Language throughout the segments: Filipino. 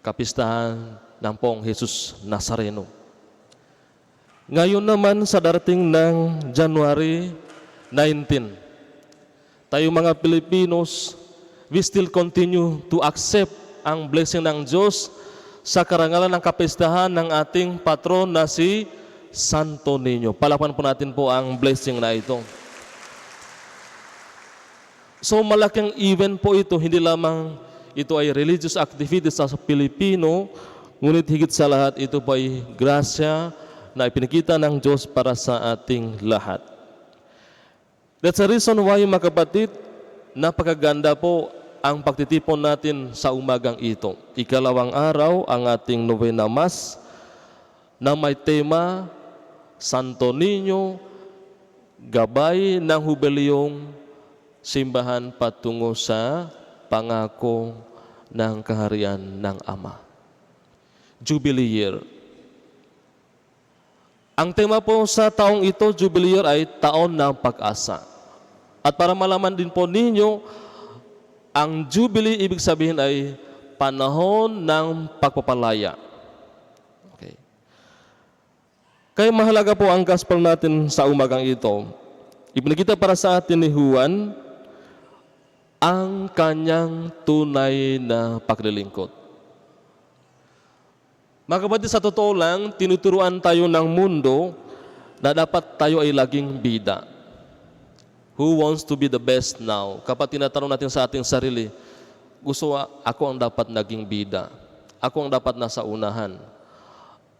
kapistahan ng Poong Jesus Nazareno. Ngayon naman sa darating ng January 19, tayo mga Pilipinos, we still continue to accept ang blessing ng Diyos sa karangalan ng kapistahan ng ating patron na si Santo Niño. Palakpan po natin po ang blessing na ito. So malaking event po ito, hindi lamang ito ay religious activity sa Pilipino, ngunit higit sa lahat ito po ay grasya na ipinakita ng Diyos para sa ating lahat. That's the reason why, mga kapatid, napakaganda po ang pagtitipon natin sa umagang ito. Ikalawang araw ang ating Novena Mass na may tema Santo Niño, gabay ng hubilyong simbahan patungo sa pangako ng kaharian ng Ama. Jubilee Year. Ang tema po sa taong ito, Jubilee Year, ay taon ng pag-asa. At para malaman din po ninyo, ang Jubilee, ibig sabihin ay panahon ng pagpapalaya. Okay. Kaya mahalaga po ang gospel natin sa umagang ito. Ipinakita para sa atin ni Juan ang kanyang tunay na paglilingkod. Mga kapatid, sa totoo lang, tinuturuan tayo ng mundo na dapat tayo ay laging bida. Who wants to be the best now? Kapag tinatanong natin sa ating sarili, gusto ako ang dapat naging bida. Ako ang dapat nasa unahan.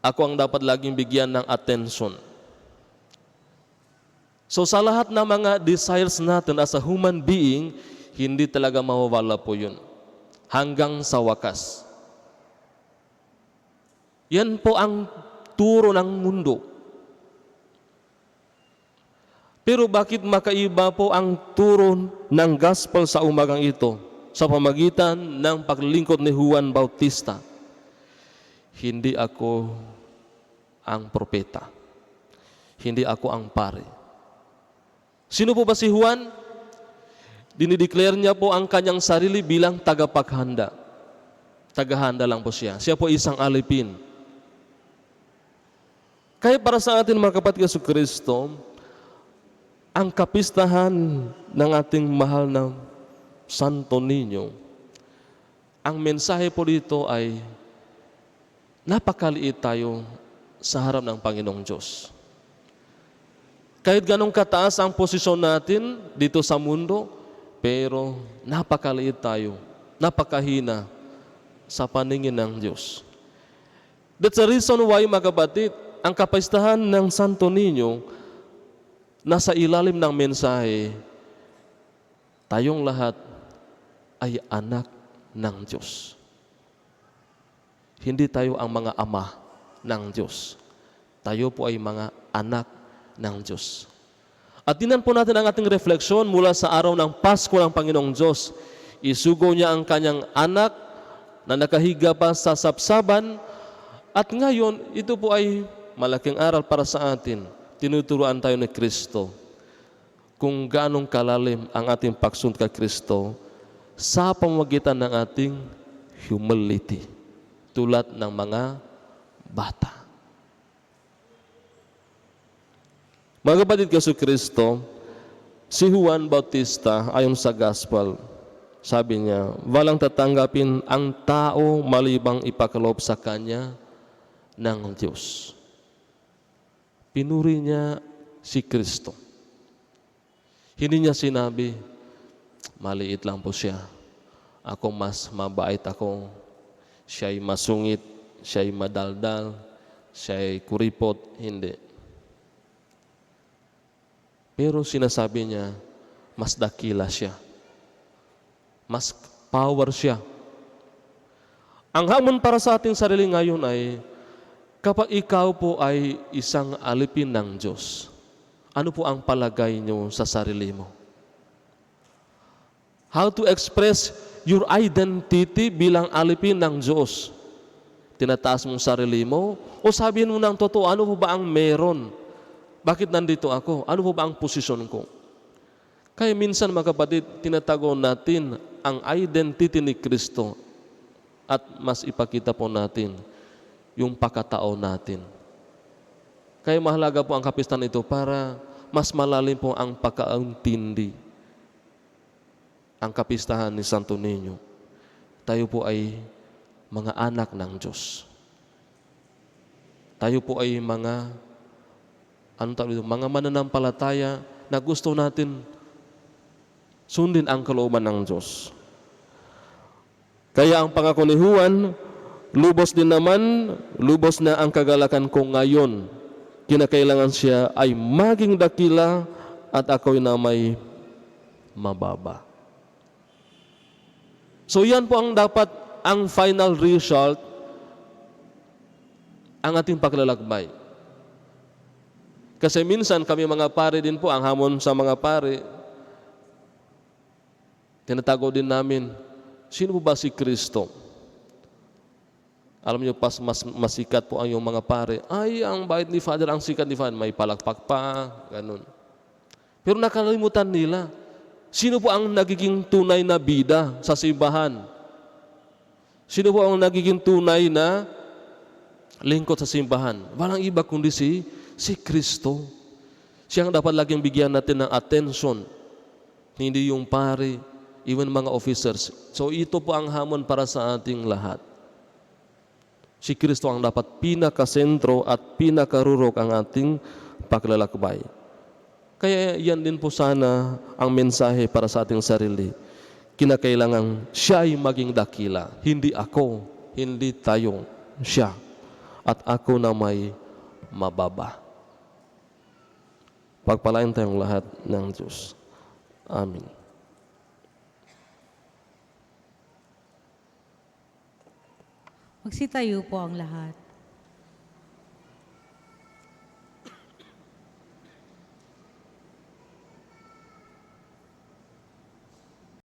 Ako ang dapat laging bigyan ng attention. So sa lahat ng mga desires natin as a human being, hindi talaga mawawala po yun. Hanggang sa wakas. Yan po ang turo ng mundo. Pero bakit makaiba po ang turo ng gospel sa umagang ito sa pamagitan ng paglilingkod ni Juan Bautista? Hindi ako ang propeta. Hindi ako ang pare. Sino po ba si Juan? Dinideclare niya po ang kanyang sarili bilang tagapaghanda. Tagahanda lang po siya. Siya po isang alipin. Kaya para sa atin, mga kapatid sa Kristo, ang kapistahan ng ating mahal na Santo Niño, ang mensahe po dito ay napakaliit tayo sa harap ng Panginoong Diyos. Kahit ganong kataas ang posisyon natin dito sa mundo, pero napakaliit tayo, napakahina sa paningin ng Diyos. That's the reason why, mga kapatid, ang kapistahan ng Santo Niño nasa ilalim ng mensahe, tayong lahat ay anak ng Diyos. Hindi tayo ang mga ama ng Diyos. Tayo po ay mga anak ng Diyos. At tinan po natin ang ating refleksyon mula sa araw ng Pasko ng Panginoong Diyos. Isugo niya ang kanyang anak na nakahiga pa sa sapsaban. At ngayon, ito po ay malaking aral para sa atin. Tinuturuan tayo ni Kristo kung gaano kalalim ang ating pagsunod kay Kristo sa pamamagitan ng ating humility, tulad ng mga bata. Mga kapatid sa Kristo, si Juan Bautista ayon sa gospel, sabi niya, walang tatanggapin ang tao malibang ipakalob sa kanya ng Diyos. Pinuri niya si Kristo. Hindi niya sinabi, maliit lang po siya. Ako mas mabait ako. Siya'y masungit, siya'y madaldal, siya'y kuripot. Hindi. Pero sinasabi niya, mas dakila siya. Mas power siya. Ang hamon para sa ating sarili ngayon ay, kapag ikaw po ay isang alipin ng Diyos, ano po ang palagay niyo sa sarili mo? How to express your identity bilang alipin ng Diyos? Tinataas mong sarili mo? O sabihin mo ng totoo, ano po ba ang meron? Bakit nandito ako? Ano po ba ang posisyon ko? Kaya minsan, mga kapatid, tinatago natin ang identity ni Kristo at mas ipakita po natin yung pagkatao natin. Kaya mahalaga po ang kapistahan ito para mas malalim po ang pagkaintindi. Ang kapistahan ni Santo Niño. Tayo po ay mga anak ng Diyos. Tayo po ay mga mga mananampalataya na gusto natin sundin ang kalooban ng Diyos. Kaya ang pangako ni Juan, lubos na ang kagalakan ko ngayon. Kinakailangan siya ay maging dakila at ako'y na may mababa. So yan po ang dapat, ang final result, ang ating paglalakbay. Kasi minsan kami mga pare din po, ang hamon sa mga pare, tinatago din namin, sino po ba si Kristo? Alam niyo, mas sikat po ang yung mga pare. Ay, ang bait ni Father, ang sikat ni Father, may palakpak pa, ganun. Pero nakalimutan nila, sino po ang nagiging tunay na bida sa simbahan? Sino po ang nagiging tunay na lingkod sa simbahan? Walang iba kundi si Kristo. Siya ang dapat laging bigyan natin ng attention. Hindi yung pare, even mga officers. So ito po ang hamon para sa ating lahat. Si Kristo ang dapat pinakasentro at pinakarurok ang ating paglalakbay. Kaya yan din po sana ang mensahe para sa ating sarili. Kinakailangan siya ay maging dakila. Hindi ako, hindi tayo, siya. At ako na may mababa. Pagpalain tayong lahat ng Diyos. Amen. Magsitayo po ang lahat.